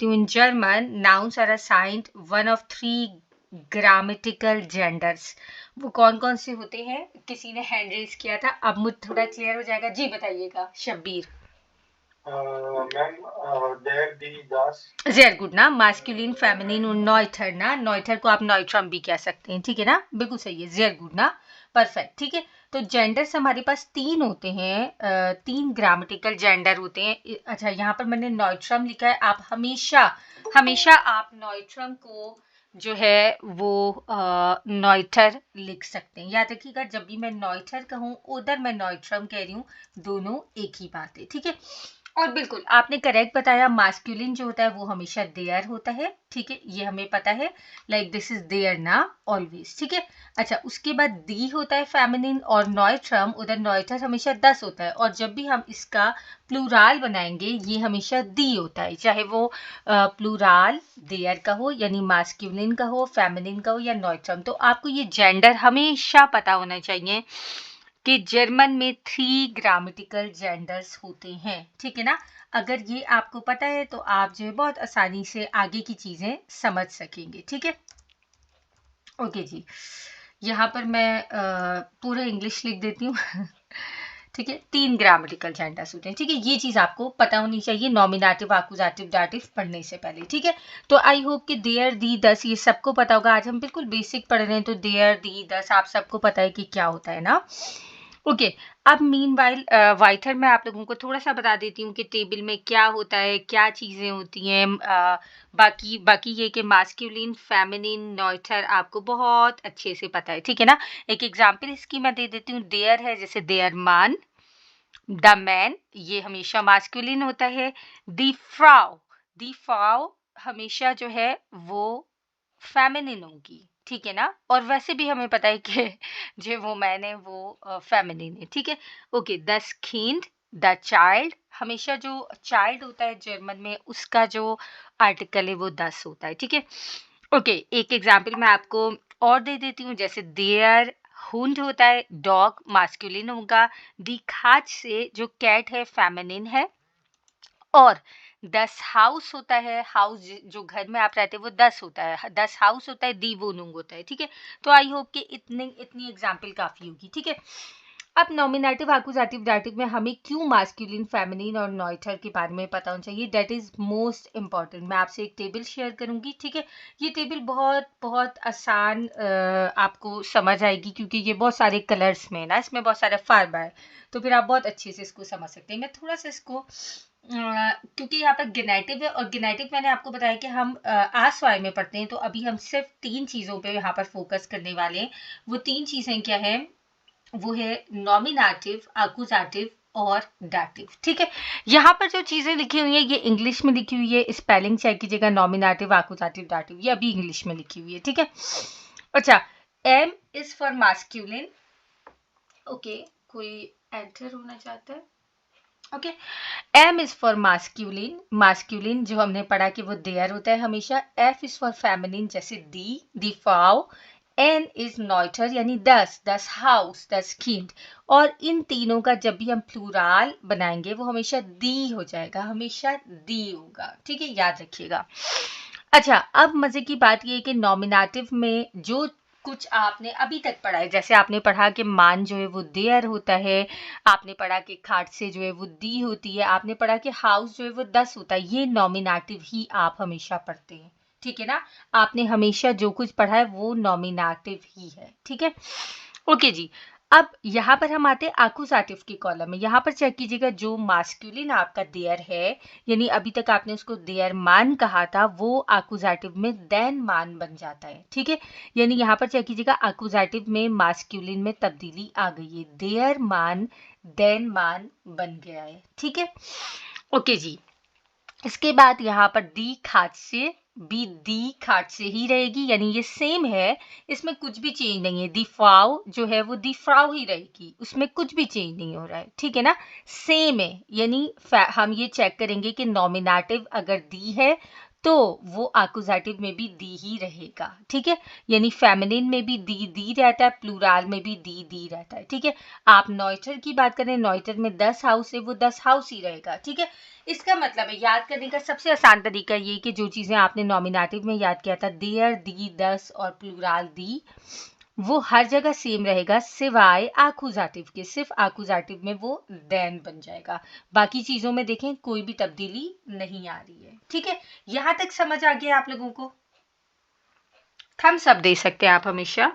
In German, nouns are assigned one of three grammatical genders. वो कौन कौन से होते हैं? किसी ने हैंड रेज किया था, अब मुझे थोड़ा क्लियर हो जाएगा। जी बताइएगा शब्बीर। मैम देयर दी दास। वेरी गुड ना, मास्कुलिन फेमिनिन और नॉइथर ना, नॉइथर को आप नॉइट्रम भी कह सकते हैं, ठीक है ना, बिल्कुल सही है, वेरी गुड ना, परफेक्ट, ठीक है। तो जेंडर्स हमारे पास तीन होते हैं, तीन ग्रामेटिकल जेंडर होते हैं। अच्छा, यहाँ पर मैंने नॉइट्रम लिखा है, आप हमेशा हमेशा आप नॉइट्रम को जो है वो नॉइटर लिख सकते हैं। याद रखिएगा, जब भी मैं नॉइटर कहूँ उधर मैं नॉइट्रम कह रही हूँ, दोनों एक ही बात है, ठीक है। और बिल्कुल आपने करेक्ट बताया, मास्कुलिन जो होता है वो हमेशा देयर होता है, ठीक है, ये हमें पता है, लाइक दिस इज देयर ना, ऑलवेज, ठीक है। अच्छा, उसके बाद दी होता है फेमिनिन, और नॉइट्रम उधर नॉइटर हमेशा 10 होता है, और जब भी हम इसका प्लूराल बनाएंगे ये हमेशा दी होता है, चाहे वो प्लूराल देयर का हो यानी मास्कुलिन का हो, फेमिनिन का हो या नॉइट्रम। तो आपको ये जेंडर हमेशा पता होना चाहिए कि जर्मन में 3 ग्रामेटिकल जेंडर्स होते हैं, ठीक है ना। अगर ये आपको पता है तो आप जो है बहुत आसानी से आगे की चीजें समझ सकेंगे, ठीक है। ओके जी, यहाँ पर मैं पूरा इंग्लिश लिख देती हूँ ठीक है, 3 ग्रामेटिकल जेंडर्स होते हैं, ठीक है, ये चीज आपको पता होनी चाहिए नॉमिनेटिव, आकुजाटिव, डाटिव पढ़ने से पहले, ठीक है। तो आई होप कि देयर, दी, दस ये सबको पता होगा। आज हम बिल्कुल बेसिक पढ़ रहे हैं, तो देयर, दी, दस आप सबको पता है कि क्या होता है ना। ओके, अब मीनवाइल वाइथर मैं आप लोगों को थोड़ा सा बता देती हूँ कि टेबल में क्या होता है, क्या चीज़ें होती हैं। बाकी ये कि मास्कुलिन, फेमिनिन, नॉइटर आपको बहुत अच्छे से पता है, ठीक है ना। एक एग्जांपल इसकी मैं दे देती हूँ, देयर है, जैसे देयर मान, द मैन, ये हमेशा मास्कुलिन होता है। दी फ्राउ हमेशा जो है वो फेमिनिन होगी, ठीक है ना। और वैसे भी हमें पता है कि जो वो मैन है वो फेमिनिन है, ठीक है। Okay, the kind, the child, हमेशा जो चाइल्ड होता है जर्मन में उसका जो आर्टिकल है वो 10 होता है, ठीक है। ओके, एक एग्जांपल मैं आपको और दे देती हूँ, जैसे देयर हुंड होता है, डॉग मास्कुलिन होगा, दी खाच से जो कैट है फेमिनिन है, और 10 हाउस होता है, हाउस जो घर में आप रहते हैं वो 10 होता है, 10 हाउस होता है, दी वोनुंग होता है, ठीक है। तो आई होप कि इतनी एग्जाम्पल काफी होगी, ठीक है। अब नॉमिनेटिव, आकुजाटिव, डाटिव में हमें क्यों मास्कुलिन, फेमिनिन और नॉइटर के बारे में पता होना चाहिए, दैट इज मोस्ट इंपॉर्टेंट। मैं आपसे एक टेबल शेयर करूंगी, ठीक है। ये टेबल बहुत बहुत आसान आपको समझ आएगी, क्योंकि ये बहुत सारे कलर्स में है ना, इसमें बहुत सारे फार्मा है, तो फिर आप बहुत अच्छे से इसको समझ सकते हैं। मैं थोड़ा सा इसको क्योंकि यहाँ पर गिनेटिव है, और गिनेटिव मैंने आपको बताया कि हम आस्वाय में पढ़ते हैं, तो अभी हम सिर्फ 3 चीज़ों पे यहाँ पर फोकस करने वाले हैं। वो 3 चीज़ें क्या है, वो है नॉमिनेटिव, आकुजाटिव और डाटिव, ठीक है। यहाँ पर जो चीजें लिखी हुई है ये इंग्लिश में लिखी हुई है, स्पेलिंग चेक कीजिएगा, नॉमिनेटिव, आकुजाटिव, डाटिव, ये अभी इंग्लिश में लिखी हुई है, ठीक है। अच्छा, M is for masculine, okay, कोई एंटर होना चाहता है, okay. M is for masculine, masculine जो हमने पढ़ा कि वो देयर होता है हमेशा। एफ इज फॉर फेमिनिन, जैसे दी फाओ। एन इज नॉइटर यानी 10, 10 हाउस, 10 किंड। और इन तीनों का जब भी हम प्लूराल बनाएंगे वो हमेशा दी हो जाएगा, हमेशा दी होगा, ठीक है, याद रखिएगा। अच्छा, अब मजे की बात ये है कि नॉमिनेटिव में जो कुछ आपने अभी तक पढ़ा है, जैसे आपने पढ़ा कि मान जो है वो देयर होता है, आपने पढ़ा कि खाट से जो है वो दी होती है, आपने पढ़ा कि हाउस जो है वो 10 होता है, ये नॉमिनेटिव ही आप हमेशा पढ़ते हैं, ठीक है ना। आपने हमेशा जो कुछ पढ़ा है वो नॉमिनेटिव ही है, ठीक है। ओके जी, अब यहाँ पर हम आते हैं आकुजाटिव के कॉलम में। यहाँ पर चेक कीजिएगा, जो मास्कुलिन आपका देयर है, यानी अभी तक आपने उसको देयर मान कहा था, वो आकुजाटिव में देन मान बन जाता है, ठीक है। यानी यहाँ पर चेक कीजिएगा, आकुजाटिव में मास्कुलिन में तब्दीली आ गई है, देयर मान देन मान बन गया है, ठीक है। ओके जी, इसके बाद यहाँ पर दी खाट से, बी दी खाट से ही रहेगी, यानी ये सेम है, इसमें कुछ भी चेंज नहीं है। दी फाव जो है वो दी फ्राउ ही रहेगी, उसमें कुछ भी चेंज नहीं हो रहा है, ठीक है ना, सेम है। यानी हम ये चेक करेंगे कि नॉमिनेटिव अगर दी है तो वो आकुजाटिव में भी दी ही रहेगा, ठीक है। यानी फेमिनिन में भी दी रहता है, प्लूराल में भी दी रहता है, ठीक है। आप नॉइटर की बात करें, नॉइटर में 10 हाउस है, वो 10 हाउस ही रहेगा, ठीक है। इसका मतलब है याद करने का सबसे आसान तरीका ये कि जो चीजें आपने नॉमिनेटिव में याद किया था, देयर, दी, 10 और प्लूराल दी, वो हर जगह सेम रहेगा सिवाय आकुजाटिव के। सिर्फ आकुजाटिव में वो देन बन जाएगा, बाकी चीजों में देखें कोई भी तब्दीली नहीं आ रही है, ठीक है। यहां तक समझ आ गया आप लोगों को? थम्स अप दे सकते हैं आप हमेशा।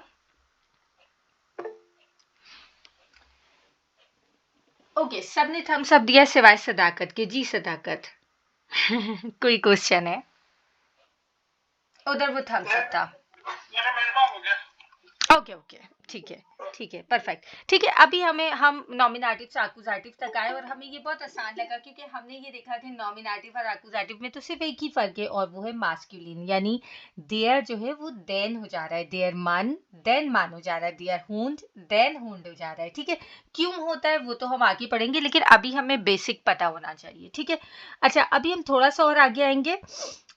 ओके, सबने थम्स अप दिया सिवाय सदाकत के। जी सदाकत कोई क्वेश्चन है? उधर वो थम्स अप था। ओके, ठीक है, परफेक्ट, ठीक है। अभी हम नॉमिनेटिव से आकुजाटिव तक आए और हमें ये बहुत आसान लगा क्योंकि हमने ये देखा कि नॉमिनेटिव और आकुजाटिव में तो सिर्फ एक ही फर्क है और वो है मास्कुलिन, यानी देयर जो है वो देन हो जा रहा है, देयर मान देन मान हो जा रहा है, देयर हुंड देन हुंड हो जा रहा है, ठीक है। क्यों होता है वो तो हम आगे पढ़ेंगे, लेकिन अभी हमें बेसिक पता होना चाहिए, ठीक है। अच्छा, अभी हम थोड़ा सा और आगे आएंगे,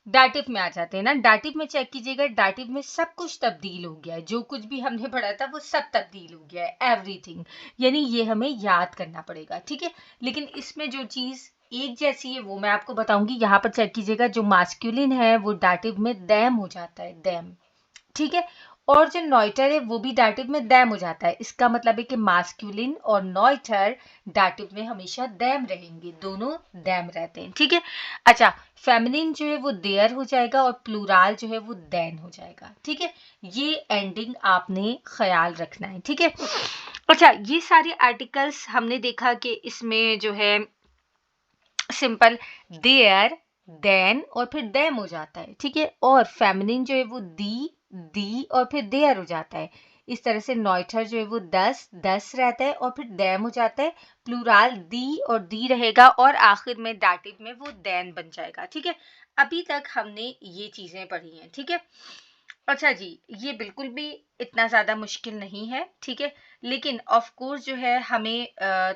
डाटिव में आ जाते हैं ना। डाटिव में चेक कीजिएगा, डाटिव में सब कुछ तब्दील हो गया है, जो कुछ भी हमने पढ़ा था वो सब तब्दील हो गया है, एवरीथिंग। यानी ये हमें याद करना पड़ेगा, ठीक है। लेकिन इसमें जो चीज एक जैसी है वो मैं आपको बताऊंगी। यहाँ पर चेक कीजिएगा, जो मास्कुलिन है वो डाटिव में दैम हो जाता है, दैम, ठीक है। और जो नॉइटर है वो भी डाटिव में दैम हो जाता है। इसका मतलब है कि मास्कुलिन और नॉइटर डाटिव में हमेशा दैम रहेंगे, दोनों दैम रहते हैं, ठीक है। अच्छा, फेमिनिन जो है वो देयर हो जाएगा और प्लूराल जो है वो देन हो जाएगा, ठीक है। ये एंडिंग आपने ख्याल रखना है, ठीक है। अच्छा, ये सारे आर्टिकल्स हमने देखा कि इसमें जो है सिंपल देयर, देन और फिर देम हो जाता है, ठीक है। और फेमिनिन जो है वो दी और फिर देयर हो जाता है। इस तरह से नॉइटर जो है वो 10 रहता है और फिर देम हो जाता है। प्लूराल दी और दी रहेगा और आखिर में डाटिव में वो देन बन जाएगा, ठीक है। अभी तक हमने ये चीजें पढ़ी हैं, ठीक है। अच्छा जी, ये बिल्कुल भी इतना ज़्यादा मुश्किल नहीं है, ठीक है। लेकिन ऑफ कोर्स जो है हमें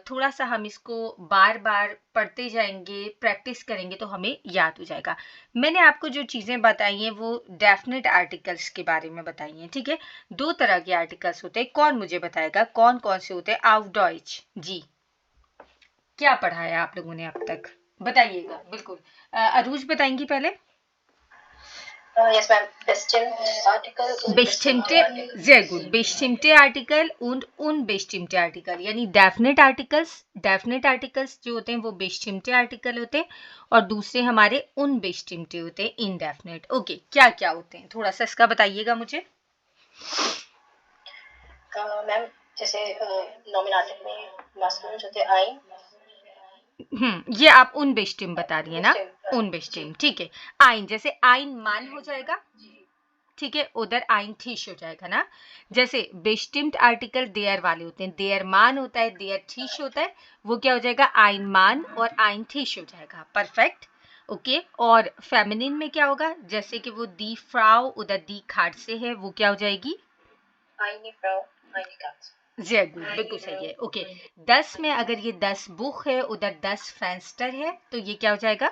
थोड़ा सा हम इसको बार बार पढ़ते जाएंगे, प्रैक्टिस करेंगे तो हमें याद हो जाएगा। मैंने आपको जो चीज़ें बताई हैं वो डेफिनेट आर्टिकल्स के बारे में बताई हैं, ठीक है। 2 तरह के आर्टिकल्स होते हैं। कौन मुझे बताएगा कौन कौन से होते हैं? auf Deutsch जी, क्या पढ़ा है आप लोगों ने अब तक? बताइएगा बिल्कुल। अरूज बताएंगी पहले। Yes, ma'am. Bestimmte Artikel und Bestimmte, sehr gut. Bestimmte Artikel und unbestimmte Artikel, यानी डेफिनेट आर्टिकल्स जो होते हैं वो bestimmte आर्टिकल होते हैं और दूसरे हमारे unbestimmte होते हैं, indefinite। ओके, क्या क्या होते हैं थोड़ा सा इसका बताइएगा मुझे। मैम, जैसे नॉमिनेटिव में मास्कुलिन होते हैं आइन। ये आप unbestimmt बता रही है ना? unbestimmt, ठीक है। आइन, जैसे आइन मान हो जाएगा, ठीक है। उधर आइन थीश हो जाएगा ना। जैसे बेस्टिम्ड आर्टिकल देयर वाले होते हैं, देयर मान होता है, देयर थीश होता है, वो क्या हो जाएगा? आइन मान और आइन थीश हो जाएगा, परफेक्ट, ओके। और फेमिनिन में क्या होगा? जैसे कि वो दी फ्राउ उधर दी खाट से है, वो क्या हो जाएगी? आइनी फ्राउ आइनी काट। जी गुड, बिल्कुल सही है, ओके। 10 में अगर ये 10 बुक है, उधर 10 फेंस्टर है, तो ये क्या हो जाएगा?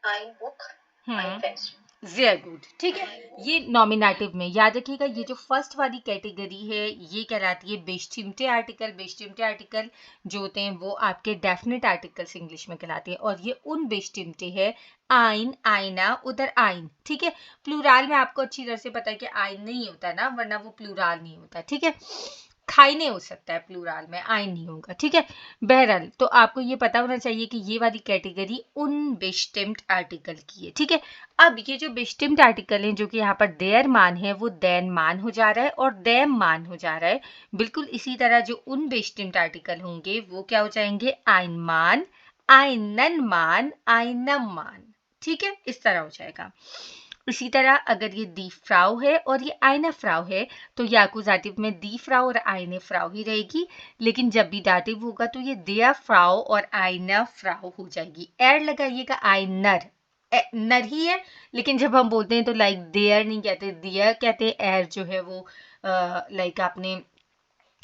आइन बुक आइन फेंस्टर। वेरी गुड, ठीक है। ये नॉमिनेटिव में याद रखिएगा, ये जो फर्स्ट वाली कैटेगरी है ये कहलाती है बेस्टिम्टे आर्टिकल। बेस्टिम्टे आर्टिकल जो होते हैं वो आपके डेफिनेट आर्टिकल्स इंग्लिश में कहलाते हैं और ये उन बेस्टिम्टे है, आइन, आईना, उधर आइन, ठीक है। प्लूराल में आपको अच्छी तरह से पता है कि आइन नहीं होता ना, वरना वो प्लूराल नहीं होता, ठीक है। खाइने हो सकता है प्लूराल में, आइन नहीं होगा, ठीक है। बहरहाल तो आपको ये पता होना चाहिए कि ये वाली कैटेगरी उन बेस्टिम्ड आर्टिकल की है, ठीक है। अब ये जो बेस्टिम्ड आर्टिकल हैं जो कि यहाँ पर देयर मान है वो देन मान हो जा रहा है और देम मान हो जा रहा है। बिल्कुल इसी तरह जो उन बेस्टिम्ड आर्टिकल होंगे वो क्या हो जाएंगे? आइन मान, आइनन मान, आइनम मान, ठीक है, इस तरह हो जाएगा। इसी तरह अगर ये दी फ्राउ है और ये आइना फ्राउ है तो ये एक्यूजेटिव में दी फ्राउ और आइने फ्राउ ही रहेगी, लेकिन जब भी दाटिव होगा तो ये देयर फ्राउ और आइना फ्राउ हो जाएगी। एर लगाइएगा, आइनर नर ही है, लेकिन जब हम बोलते हैं तो लाइक देयर नहीं कहते, दियर कहते हैं। एर जो है वो लाइक आपने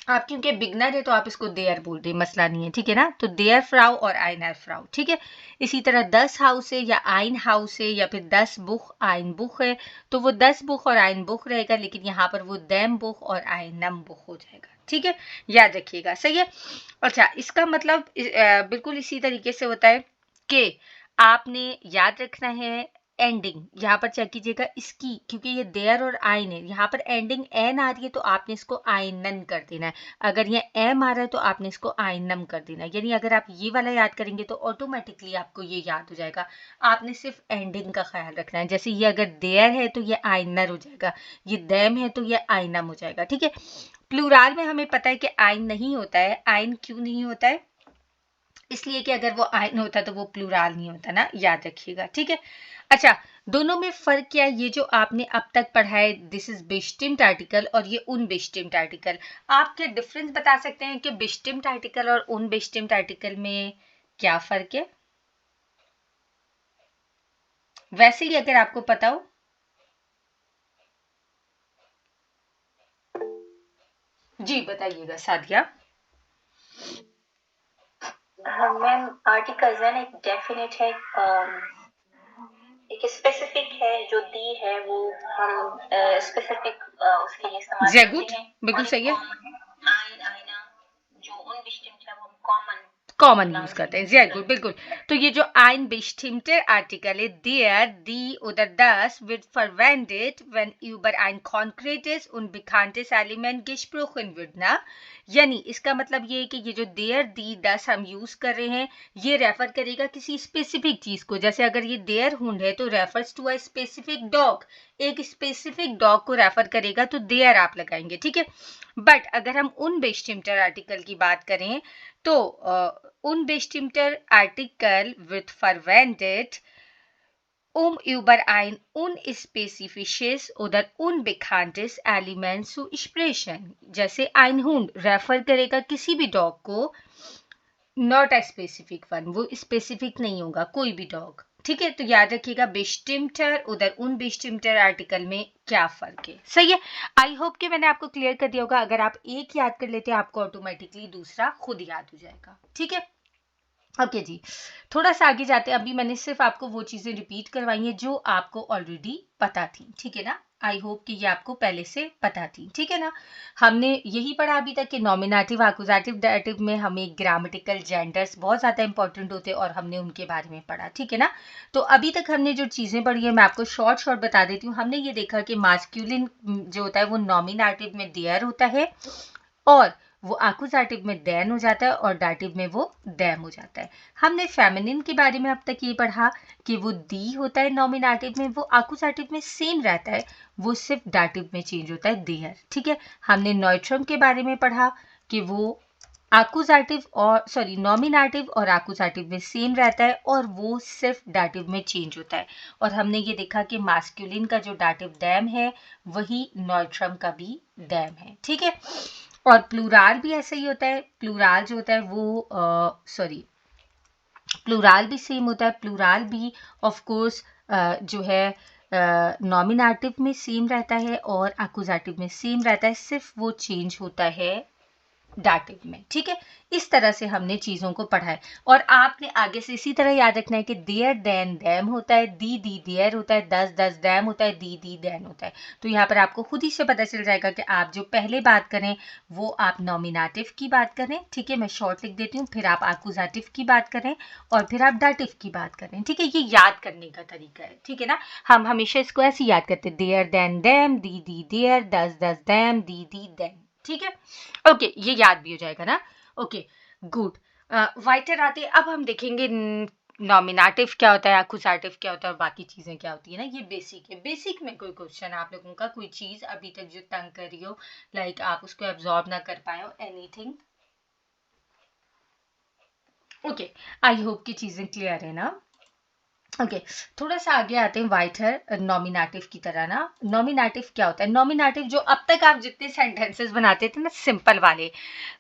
आप क्योंकि बिगनर है तो आप इसको देयर बोल रहे, मसला नहीं है, ठीक है ना। तो देयर फ्राउ और आइनर फ्राउ, ठीक है। इसी तरह 10 हाउस है या आइन हाउस है या फिर 10 बुख आइन बुख है, तो वो 10 बुख और आइन बुख रहेगा, लेकिन यहाँ पर वो दैम बुख और आइनम बुख हो जाएगा, ठीक है, याद रखिएगा, सही है। अच्छा, इसका मतलब बिल्कुल इसी तरीके से होता है कि आपने याद रखना है एंडिंग, यहाँ पर चेक कीजिएगा इसकी, क्योंकि ये देयर और आइन है, यहाँ पर एंडिंग एन आ रही है तो आपने इसको आइनन कर देना है। अगर ये एम आ रहा है तो आपने इसको आइनम कर देना है। यानी अगर आप ये वाला याद करेंगे तो ऑटोमेटिकली आपको ये याद हो जाएगा। आपने सिर्फ एंडिंग का ख्याल रखना है। जैसे ये अगर देयर है तो ये आइनर हो जाएगा, ये दैम है तो ये आइनम हो जाएगा, ठीक है। प्लूराल में हमें पता है कि आइन नहीं होता है। आइन क्यों नहीं होता है? इसलिए कि अगर वो आइन होता तो वो प्लूराल नहीं होता ना, याद रखिएगा, ठीक है। अच्छा, दोनों में फर्क क्या है? ये जो आपने अब तक पढ़ा है, दिस इज बिस्टिम्ड आर्टिकल और ये उन बिस्टिम्ड आर्टिकल, आप क्या डिफरेंस बता सकते हैं कि बिस्टिम्ड आर्टिकल और उन बिस्टिम्ड आर्टिकल में क्या फर्क है? वैसे ही अगर आपको पता हो। जी बताइएगा सादिया। मैम आर्टिकल्स है ना, एक डेफिनेट है, एक स्पेसिफिक है, जो दी है वो हम स्पेसिफिक उसके लिए इस्तेमाल Sehr करते gut, हैं। बिल्कुल और सही है। आइन आइना जो unbestimmt है वो हम कॉमन यूज करते हैं, sehr gut, बिल्कुल। तो ये जो ein bestimmter Artikel है, der, die oder das wird verwendet, wenn über ein konkretes und bekanntes Element gesprochen wird, ना। यानी इसका मतलब ये है कि ये जो देयर दी दस हम यूज कर रहे हैं, ये रेफर करेगा किसी स्पेसिफिक चीज को। जैसे अगर ये देयर हुंड है तो refers to a specific dog, एक स्पेसिफिक डॉग को रेफर करेगा तो देयर आप लगाएंगे, ठीक है। बट अगर हम उन बेस्टिम्टर आर्टिकल की बात करें तो unbestimmter Artikel wird verwendet, über ein unspezifisches oder unbekanntes Element zu sprechen. जैसे ein Hund रेफर करेगा किसी भी डॉग को, नॉट अ स्पेसिफिक वन, वो स्पेसिफिक नहीं होगा, कोई भी डॉग, ठीक है। तो याद रखिएगा बेस्टिम्टर उधर उन बेस्टिम्टर आर्टिकल में क्या फर्क है, सही है। आई होप कि मैंने आपको क्लियर कर दिया होगा। अगर आप एक याद कर लेते हैं आपको ऑटोमेटिकली दूसरा खुद याद हो जाएगा, ठीक है। ओके जी, थोड़ा सा आगे जाते हैं। अभी मैंने सिर्फ आपको वो चीजें रिपीट करवाई हैं जो आपको ऑलरेडी पता थी, ठीक है ना। आई होप कि ये आपको पहले से पता थी, ठीक है ना। हमने यही पढ़ा अभी तक कि नॉमिनेटिव, एक्यूजेटिव, डायरेक्टिव में हमें ग्रामेटिकल जेंडर्स बहुत ज़्यादा इंपॉर्टेंट होते हैं और हमने उनके बारे में पढ़ा, ठीक है ना। तो अभी तक हमने जो चीज़ें पढ़ी है मैं आपको शॉर्ट बता देती हूँ। हमने ये देखा कि मास्क्यूलिन जो होता है वो नॉमिनेटिव में देयर होता है और वो एक्यूजेटिव में देन हो जाता है और डाटिव में वो दैम हो जाता है। हमने फेमिनिन के बारे में अब तक ये पढ़ा कि वो दी होता है नॉमिनेटिव में, वो एक्यूजेटिव में सेम रहता है, वो सिर्फ डाटिव में चेंज होता है देयर, ठीक है। हमने नॉइट्रम के बारे में पढ़ा कि वो एक्यूजेटिव और नॉमिनेटिव और एक्यूजेटिव में सेम रहता है और वो सिर्फ डाटिव में चेंज होता है। और हमने ये देखा कि मास्कुलिन का जो डाटिव दैम है वही नॉइट्रम का भी दैम है, ठीक है। और प्लूराल भी ऐसा ही होता है। प्लूराल जो होता है वो प्लूराल भी सेम होता है। प्लूराल भी ऑफ कोर्स जो है नॉमिनेटिव में सेम रहता है और एक्यूजेटिव में सेम रहता है, सिर्फ वो चेंज होता है डाटिव में, ठीक है। इस तरह से हमने चीजों को पढ़ा है और आपने आगे से इसी तरह याद रखना है कि देयर देन दैम होता है, दी देयर होता है, दस दैम होता है, दी दैन होता है। तो यहाँ पर आपको खुद ही से पता चल जाएगा कि आप जो पहले बात करें वो आप नॉमिनेटिव की बात करें, ठीक है। मैं शॉर्ट लिख देती हूँ, फिर आप एक्यूजेटिव की बात करें और फिर आप डाटिव की बात करें, ठीक है। ये याद करने का तरीका है, ठीक है ना। हम हमेशा इसको ऐसे याद करते हैं, देयर देन दैम, दी देयर, दस दैम, दी दैन, ठीक है। ओके, ये याद भी हो जाएगा ना। Okay good. वाइटर आते अब हम देखेंगे नॉमिनेटिव क्या होता है, एक्यूजेटिव क्या होता है और बाकी चीजें क्या होती है ना। ये बेसिक है। बेसिक में कोई क्वेश्चन आप लोगों का, कोई चीज अभी तक जो तंग कर रही हो, लाइक आप उसको एब्जॉर्ब ना कर पाए हो, एनीथिंग। ओके, आई होप की चीजें क्लियर है ना। ओके थोड़ा सा आगे आते हैं वाइटर नॉमिनेटिव की तरह ना। नॉमिनेटिव क्या होता है? नॉमिनेटिव जो अब तक आप जितने सेंटेंसेस बनाते थे ना सिंपल वाले,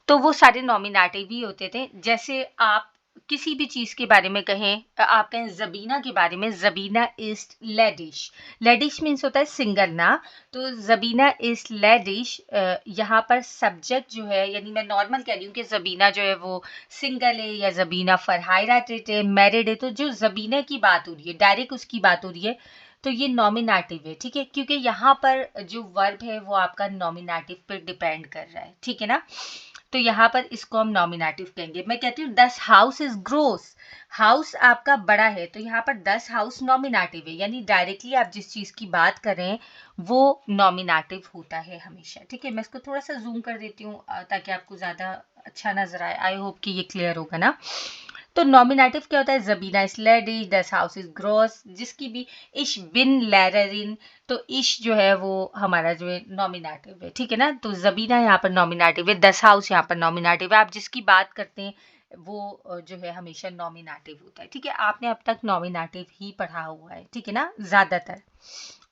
तो वो सारे नॉमिनेटिव ही होते थे। जैसे आप किसी भी चीज के बारे में कहें, आप कहें जबीना के बारे में, जबीना इज लेडिश। लेडिश मीन्स होता है सिंगल ना, तो जबीना इज लेडिश। यहाँ पर सब्जेक्ट जो है, यानी मैं नॉर्मल कह रही हूँ कि जबीना जो है वो सिंगल है या जबीना फरहाइराटेड है, मैरिड है, तो जो जबीना की बात हो रही है, डायरेक्ट उसकी बात हो रही है, तो ये नॉमिनेटिव है, ठीक है, क्योंकि यहाँ पर जो वर्ब है वो आपका नॉमिनेटिव पर डिपेंड कर रहा है, ठीक है ना। तो यहाँ पर इसको हम नॉमिनेटिव कहेंगे। मैं कहती हूँ 10 हाउस इज ग्रोस, हाउस आपका बड़ा है, तो यहाँ पर 10 हाउस नॉमिनेटिव है, यानी डायरेक्टली आप जिस चीज की बात कर रहे हैं वो नॉमिनेटिव होता है हमेशा, ठीक है। मैं इसको थोड़ा सा जूम कर देती हूँ ताकि आपको ज्यादा अच्छा नजर आए। आई होप कि ये क्लियर होगा ना। तो नॉमिनेटिव क्या होता है, Jabeena is lady, 10 house is gross, जिसकी भी इश बिन लैररिन, तो इश जो है वो हमारा जो है नॉमिनेटिव है, ठीक है ना। तो जबीना यहाँ पर नॉमिनेटिव है, 10 हाउस यहाँ पर नॉमिनेटिव है, आप जिसकी बात करते हैं वो जो है हमेशा नॉमिनेटिव होता है, ठीक है। आपने अब तक नॉमिनेटिव ही पढ़ा हुआ है, ठीक है ना, ज्यादातर,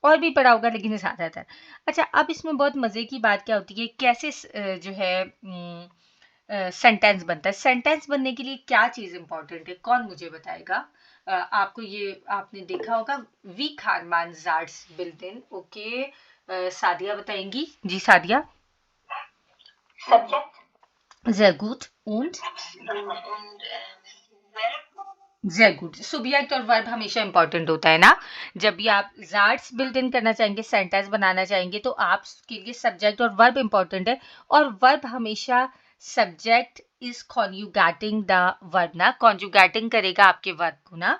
और भी पढ़ा होगा लेकिन ज्यादातर। अच्छा, अब इसमें बहुत मजे की बात क्या होती है, कैसे जो है सेंटेंस बनता है। सेंटेंस बनने के लिए क्या चीज इंपॉर्टेंट है, कौन मुझे बताएगा। आपको ये आपने देखा होगा, we खानमान Jats building, okay. Sadia बताएंगी जी, Sadia. Subject sehr gut und und Verb. sehr gut। सुबियक्ट और वर्ब हमेशा इंपॉर्टेंट होता है ना। जब भी आप जार्ट्स बिल्ड इन करना चाहेंगे, सेंटेंस बनाना चाहेंगे, तो आपके लिए सब्जेक्ट और वर्ब इंपॉर्टेंट है, और वर्ब हमेशा subject is conjugating the verb ना, कॉन्जुगेटिंग करेगा आपके वर्ब को ना।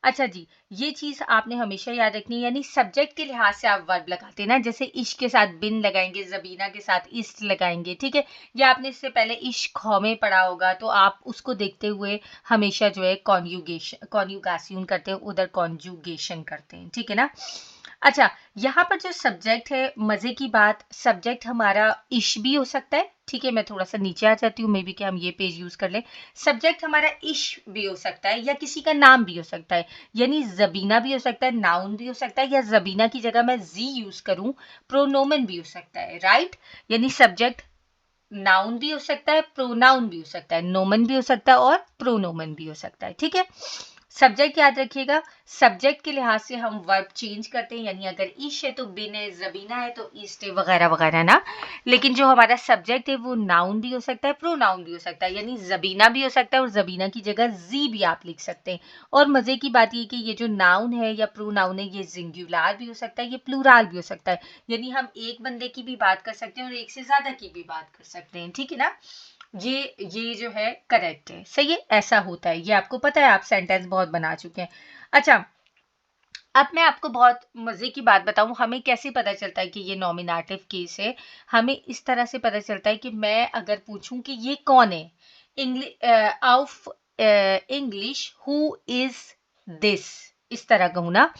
अच्छा जी, ये चीज आपने हमेशा याद रखनी है, यानी सब्जेक्ट के लिहाज से आप वर्ब लगाते हैं ना, जैसे इश के साथ बिन लगाएंगे, जबीना के साथ इस लगाएंगे, ठीक है। या आपने इससे पहले इश खौ में पढ़ा होगा, तो आप उसको देखते हुए हमेशा जो है कॉन्युगेशन करते हैं, उधर कॉन्जुगेशन करते हैं, ठीक है ना। अच्छा, यहाँ पर जो सब्जेक्ट है, मजे की बात, सब्जेक्ट हमारा इश भी हो सकता है, ठीक है। मैं थोड़ा सा नीचे आ जाती हूँ, मे बी कि हम ये पेज यूज कर लें। सब्जेक्ट हमारा इश भी हो सकता है, या किसी का नाम भी हो सकता है, यानी जबीना भी हो सकता है, नाउन भी हो सकता है, या जबीना की जगह मैं जी यूज करूं, प्रोनोमन भी हो सकता है, राइट। यानी सब्जेक्ट नाउन भी हो सकता है, प्रोनाउन भी हो सकता है, नोमन भी हो सकता है, और प्रोनोमन भी हो सकता है, ठीक है। सब्जेक्ट याद रखिएगा, सब्जेक्ट के लिहाज से हम वर्ब चेंज करते हैं, यानी अगर इश है तो बिन है, जबीना है तो ईस्ट है, वगैरह वगैरह ना। लेकिन जो हमारा सब्जेक्ट है वो नाउन भी हो सकता है, प्रोनाउन भी हो सकता है, यानी जबीना भी हो सकता है, और जबीना की जगह जी भी आप लिख सकते हैं। और मजे की बात ये कि ये जो नाउन है या प्रोनाउन है, ये सिंगुलर भी हो सकता है, ये प्लूरल भी हो सकता है, यानी हम एक बंदे की भी बात कर सकते हैं और एक से ज्यादा की भी बात कर सकते हैं, ठीक है ना। ये जो है करेक्ट है, सही है, ऐसा होता है, ये आपको पता है, आप सेंटेंस बहुत बना चुके हैं। अच्छा, अब मैं आपको बहुत मजे की बात बताऊं, हमें कैसे पता चलता है कि ये नॉमिनेटिव केस है। हमें इस तरह से पता चलता है कि मैं अगर पूछूं कि ये कौन है, of English, who is this, इस तरह कहूँ ना।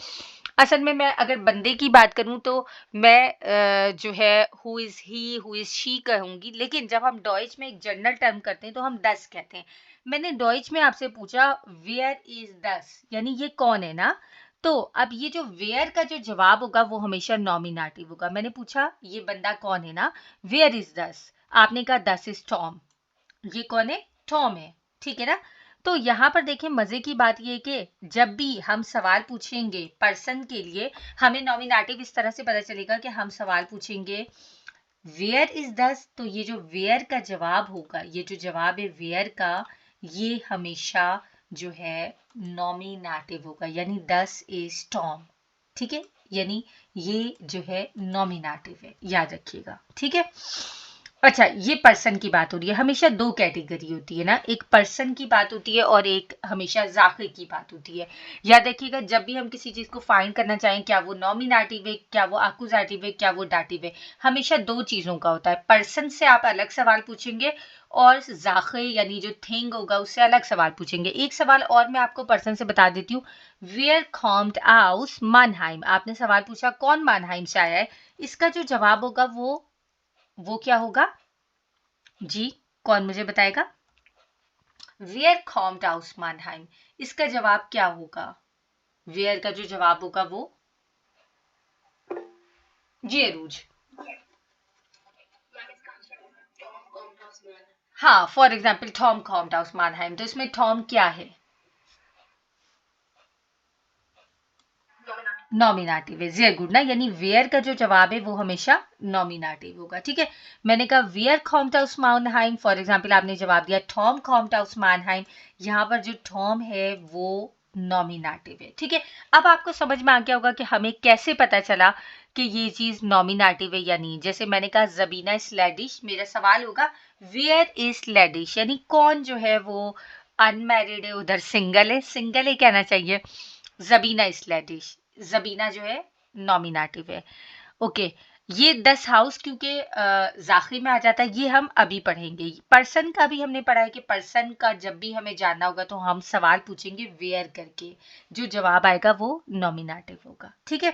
असल में मैं अगर बंदे की बात करूं तो मैं जो है who is he, who is she कहूंगी, लेकिन जब हम डॉइच में एक जनरल टर्म करते हैं तो हम दस कहते हैं। मैंने डॉइच में आपसे पूछा वेयर इज दस, यानी ये कौन है ना। तो अब ये जो वेयर का जो जवाब होगा वो हमेशा नॉमिनेटिव होगा। मैंने पूछा ये बंदा कौन है ना, वेयर इज दस, आपने कहा दस इज टॉम, ये कौन है, टॉम है, ठीक है ना। तो यहाँ पर देखें, मजे की बात ये है कि जब भी हम सवाल पूछेंगे पर्सन के लिए, हमें नॉमिनेटिव इस तरह से पता चलेगा कि हम सवाल पूछेंगे वेयर इज दस, तो ये जो वेयर का जवाब होगा, ये जो जवाब है वेयर का, ये हमेशा जो है नॉमिनेटिव होगा, यानी दस इज टॉम, ठीक है। यानी ये जो है नॉमिनेटिव है, याद रखिएगा, ठीक है। अच्छा, ये पर्सन की बात हो रही है, हमेशा दो कैटेगरी होती है ना, एक पर्सन की बात होती है और एक हमेशा जाकिर की बात होती है। याद रखिएगा, जब भी हम किसी चीज को फाइंड करना चाहें, क्या वो नॉमिनेटिव है, क्या वो एक्यूजेटिव है, क्या वो डाटिव है, हमेशा दो चीजों का होता है। पर्सन से आप अलग सवाल पूछेंगे और जाकिर यानी जो थिंग होगा उससे अलग सवाल पूछेंगे। एक सवाल और मैं आपको पर्सन से बता देती हूँ, वेयर कॉम्ड आउस मानहाइम, आपने सवाल पूछा कौन मानहाइम से आया है, इसका जो जवाब होगा वो क्या होगा जी, कौन मुझे बताएगा। वेयर कॉम्ड आउस मानहाइम, इसका जवाब क्या होगा, वेयर का जो जवाब होगा वो, जी अरूज। हाँ, for example Tom Comte aus Mannheim, तो इसमें टॉम क्या है? नॉमिनेटिव है। वेरी गुड ना, यानी वेयर का जो जवाब है वो हमेशा नॉमिनेटिव होगा। ठीक है, मैंने कहा वेयर कॉम्ट aus Mannheim, फॉर एग्जाम्पल आपने जवाब दिया टॉम कॉम्ट aus Mannheim, यहाँ पर जो टॉम है वो नॉमिनेटिव है। ठीक है, अब आपको समझ में आ गया होगा कि हमें कैसे पता चला कि ये चीज नॉमिनेटिव है या नहीं। जैसे मैंने कहा जबीना इज लेडिश, मेरा सवाल होगा वेयर इज लेडिश, यानी कौन जो है वो अनमैरिड है, उधर सिंगल है, सिंगल है कहना चाहिए। जबीना इज लेडिश, जबीना जो है नॉमिनेटिव है। ओके, ये 10 हाउस क्योंकि जाखिर में आ जाता है, ये हम अभी पढ़ेंगे। पर्सन का भी हमने पढ़ा है कि पर्सन का जब भी हमें जानना होगा तो हम सवाल पूछेंगे वेयर करके, जो जवाब आएगा वो नॉमिनेटिव होगा। ठीक है,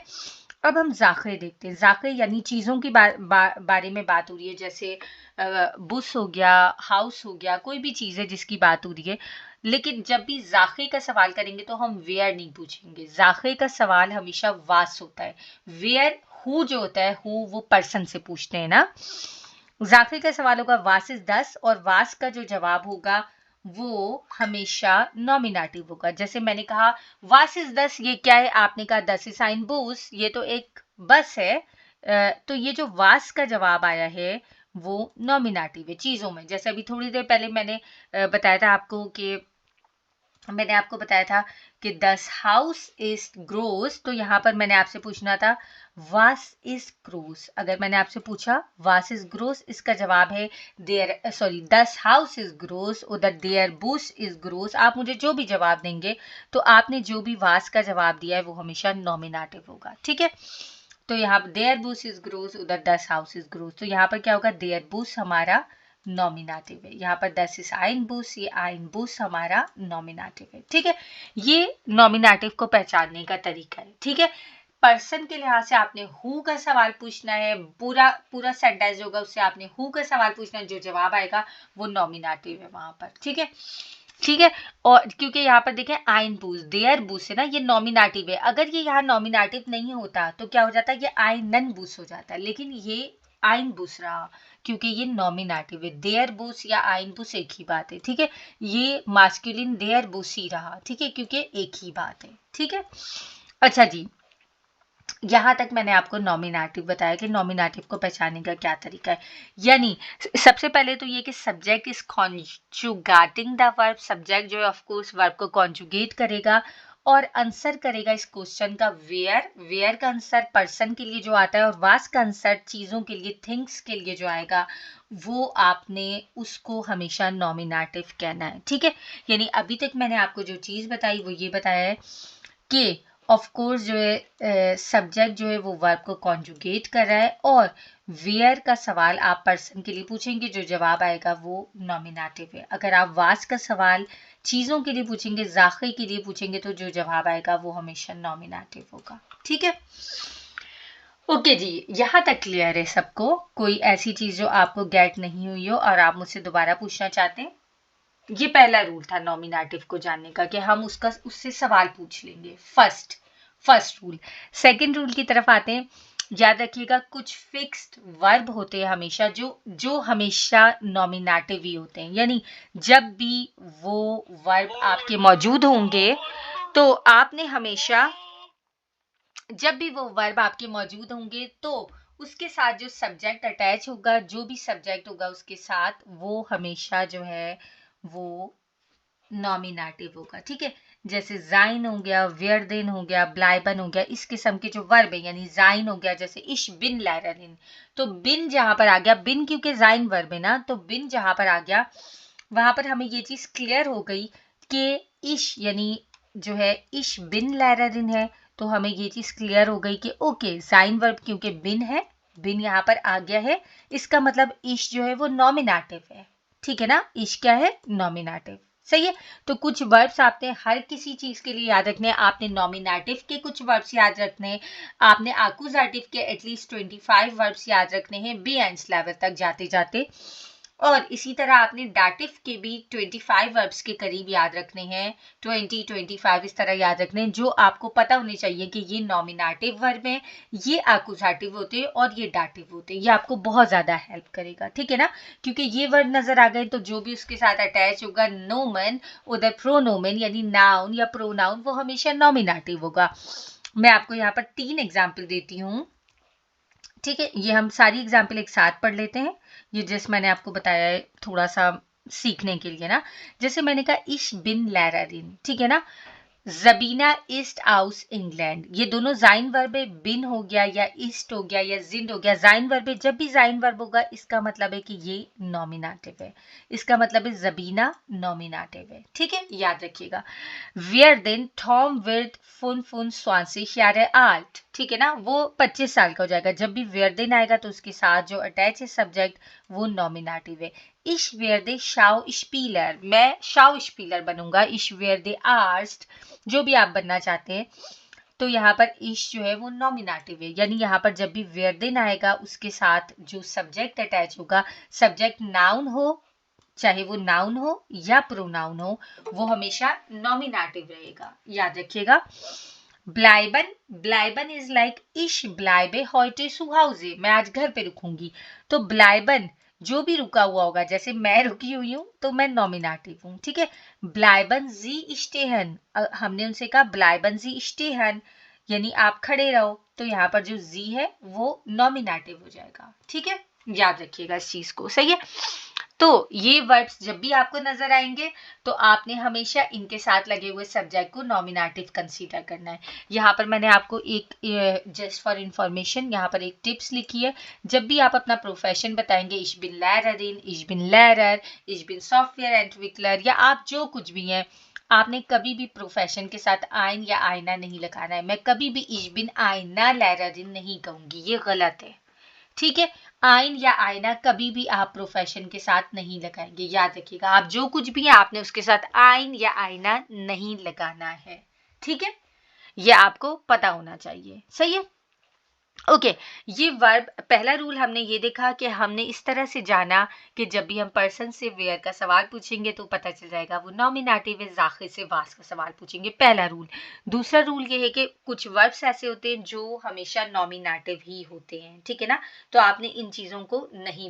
अब हम जाखिर देखते हैं। जाखिर यानी चीज़ों की बारे में बात हो रही है, जैसे बुस हो गया, हाउस हो गया, कोई भी चीज़ है जिसकी बात हो रही है। लेकिन जब भी जाखिर का सवाल करेंगे तो हम वेयर नहीं पूछेंगे। जाखिर का सवाल हमेशा वास होता है। वेयर हु जो होता है, हु वो पर्सन से पूछते हैं ना। जाखिर का सवाल होगा वास इज 10, और वास का जो जवाब होगा वो हमेशा नॉमिनेटिव होगा। जैसे मैंने कहा वास इज 10, ये क्या है? आपने कहा 10 इज ein Bus, ये तो एक बस है। तो ये जो वास का जवाब आया है वो नॉमिनेटिव है चीजों में। जैसे अभी थोड़ी देर पहले मैंने बताया था आपको कि मैंने आपको बताया था कि 10 हाउस इज ग्रोस, तो यहाँ पर मैंने आपसे पूछना था वास इज ग्रोस। अगर मैंने आपसे पूछा वास इज ग्रोस, इसका जवाब है देयर, सॉरी 10 हाउस इज ग्रोस, उधर देयर बुश इज ग्रोस। आप मुझे जो भी जवाब देंगे तो आपने जो भी वास का जवाब दिया है वो हमेशा नॉमिनेटिव होगा। ठीक है, तो यहाँ पर देयर बुश इज ग्रोस, उधर 10 हाउस इज ग्रोस, तो यहाँ पर क्या होगा? देयर बुश हमारा नॉमिनेटिव है। यहाँ पर 10 इज ein Bus, ये ein Bus हमारा नॉमिनेटिव है। ठीक है, ये नॉमिनेटिव को पहचानने का तरीका है। ठीक है, पर्सन के लिहाज से आपने हु का सवाल पूछना है, पूरा पूरा सेंटेंस होगा उससे आपने हु का सवाल पूछना है, जो जवाब आएगा वो नॉमिनेटिव है वहां पर। ठीक है, ठीक है, और क्योंकि यहाँ पर देखें ein Bus, देयर बुस है ना, ये नॉमिनेटिव है। अगर ये यहाँ नॉमिनेटिव नहीं होता तो क्या हो जाता है? ये einen Bus हो जाता है, लेकिन ये ein Bus रहा क्योंकि ये नॉमिनेटिव है। देयर बुस या ein Bus एक ही बात है। ठीक है, ये मास्कुलिन देयर बुस ही रहा। ठीक है, क्योंकि एक ही बात है। ठीक है, अच्छा जी, यहाँ तक मैंने आपको नॉमिनेटिव बताया कि नॉमिनेटिव को पहचानने का क्या तरीका है। यानी सबसे पहले तो ये कि subject is conjugating the verb, subject जो है ऑफ कोर्स वर्ब को कॉन्जुगेट करेगा और आंसर करेगा इस क्वेश्चन का वेयर। वेयर का आंसर पर्सन के लिए जो आता है, और वास का आंसर चीज़ों के लिए, थिंग्स के लिए जो आएगा वो आपने उसको हमेशा नॉमिनेटिव कहना है। ठीक है, यानी अभी तक मैंने आपको जो चीज़ बताई वो ये बताया है कि ऑफ कोर्स जो है सब्जेक्ट जो है वो वर्ब को कॉन्जुगेट कर रहा है, और वेयर का सवाल आप पर्सन के लिए पूछेंगे, जो जवाब आएगा वो नॉमिनेटिव है। अगर आप वास का सवाल चीज़ों के लिए पूछेंगे, जाखिर के लिए पूछेंगे, तो जो जवाब आएगा वो हमेशा नॉमिनेटिव होगा। ठीक है, ओके जी, यहाँ तक क्लियर है सबको? कोई ऐसी चीज़ जो आपको गेट नहीं हुई हो और आप मुझसे दोबारा पूछना चाहते हैं? ये पहला रूल था नॉमिनेटिव को जानने का कि हम उससे सवाल पूछ लेंगे। First rule. सेकंड रूल की तरफ आते हैं। याद रखिएगा कुछ फिक्स्ड वर्ब होते हैं हमेशा, जो हमेशा नॉमिनेटिव ही होते हैं। यानी जब भी वो वर्ब आपके मौजूद होंगे तो आपने हमेशा, जब भी वो वर्ब आपके मौजूद होंगे तो उसके साथ जो सब्जेक्ट अटैच होगा, जो भी सब्जेक्ट होगा उसके साथ, वो हमेशा जो है वो नॉमिनेटिव होगा। ठीक है, जैसे जाइन हो गया, वेयरदेन हो गया, ब्लाइबन हो गया, इस किस्म के जो वर्ब है, यानी जाइन हो गया जैसे इश बिन लैरलिन, तो बिन जहां पर आ गया, बिन क्योंकि जाइन वर्ब है ना, तो बिन जहां पर आ गया वहां पर हमें ये चीज क्लियर हो गई कि इश यानी जो है इश बिन लैरलिन है, तो हमें ये चीज क्लियर हो गई कि ओके जाइन वर्ब क्योंकि बिन है, बिन यहाँ पर आ गया है, इसका मतलब इश जो है वो नॉमिनेटिव है। ठीक है ना, इश क्या है? नॉमिनेटिव। सही है, तो कुछ वर्ब्स आपने हर किसी चीज के लिए याद रखने हैं। आपने नॉमिनेटिव के कुछ वर्ब्स याद रखने हैं, आपने आकुजाटिव के एटलीस्ट 25 वर्ब्स याद रखने हैं बी एंड लेवल तक जाते जाते। और इसी तरह आपने डाटिव के भी 25 वर्ब्स के करीब याद रखने हैं, 20, 25 इस तरह याद रखने हैं, जो आपको पता होने चाहिए कि ये नॉमिनेटिव वर्ब है, ये एक्यूजेटिव होते हैं और ये डाटिव होते हैं। ये आपको बहुत ज़्यादा हेल्प करेगा, ठीक है ना, क्योंकि ये वर्ब नज़र आ गए तो जो भी उसके साथ अटैच होगा नोमन, उधर प्रोनोमन यानी नाउन या प्रोनाउन, वो हमेशा नॉमिनेटिव होगा। मैं आपको यहाँ पर 3 एग्जाम्पल देती हूँ, ठीक है। ये हम सारी एग्जाम्पल एक साथ पढ़ लेते हैं, ये जैसे मैंने आपको बताया है थोड़ा सा सीखने के लिए ना। जैसे मैंने कहा इश बिन लैरारिन, ठीक है ना, ज़बीना ईस्ट आउस इंग्लैंड, ये दोनों जाइन वर्ब है, बिन हो गया या ईस्ट हो गया या जिंद हो गया, जाइन वर्ब है। जब भी जाइन वर्ब होगा इसका मतलब है कि ये नॉमिनेटिव है, इसका मतलब है ज़बीना नॉमिनेटिव है, ठीक है, याद रखिएगा। वेयर देन थॉम विर्द फुन फुन स्वांसी शारे आल्ट, ठीक है ना, वो 25 साल का हो जाएगा। जब भी वेयर देन आएगा तो उसके साथ जो अटैच है सब्जेक्ट वो नॉमिनेटिव है। इश वेयर दे शाउ स्पीलर, मैं शाउ स्पीलर बनूंगा। इश वेयर दे आर्स्ट, जो भी आप बनना चाहते हैं, तो यहाँ पर इश जो है वो नॉमिनेटिव है, यानी यहाँ पर जब भी वेयर देन आएगा उसके साथ जो सब्जेक्ट अटैच होगा, सब्जेक्ट नाउन हो, चाहे वो नाउन हो या प्रोनाउन हो, वो हमेशा नॉमिनेटिव रहेगा, याद रखिएगा। ब्लाइबन, ब्लाइबन इज लाइक इश ब्लाइबे हॉइटे सुहाउजे, मैं आज घर पे रुकूंगी। तो ब्लाइबन जो भी रुका हुआ होगा, जैसे मैं रुकी हुई हूँ तो मैं नॉमिनेटिव हूँ, ठीक है। ब्लाइबन जी इश्तेहन, हमने उनसे कहा ब्लाइबन जी इश्तेहन यानी आप खड़े रहो, तो यहाँ पर जो जी है वो नॉमिनेटिव हो जाएगा, ठीक है, याद रखिएगा इस चीज को, सही है। तो ये वर्ब्स जब भी आपको नजर आएंगे तो आपने हमेशा इनके साथ लगे हुए सब्जेक्ट को नॉमिनेटिव कंसीडर करना है। यहाँ पर मैंने आपको एक जस्ट फॉर इंफॉर्मेशन यहाँ पर एक टिप्स लिखी है। जब भी आप अपना प्रोफेशन बताएंगे, इश बिन लैररिन, इश बिन लैरर, इश बिन सॉफ्टवेयर एंटविकलर, या आप जो कुछ भी हैं, आपने कभी भी प्रोफेशन के साथ आइन या आईना नहीं लगाना है। मैं कभी भी इश बिन आईना लैररिन नहीं कहूंगी, ये गलत है, ठीक है। आइन या आईना कभी भी आप प्रोफेशन के साथ नहीं लगाएंगे, याद रखिएगा। आप जो कुछ भी है आपने उसके साथ आइन या आईना नहीं लगाना है, ठीक है, ये आपको पता होना चाहिए, सही है। ओके, ये वर्ब पहला रूल हमने ये देखा कि हमने इस तरह से जाना कि जब भी हम पर्सन से वेयर का सवाल पूछेंगे तो पता चल जाएगा वो नॉमिनेटिव है। जाखिर से वास का सवाल पूछेंगे, पहला रूल। दूसरा रूल ये है कि कुछ वर्ब्स ऐसे होते हैं जो हमेशा नॉमिनेटिव ही होते हैं, ठीक है ना, तो आपने इन चीज़ों को नहीं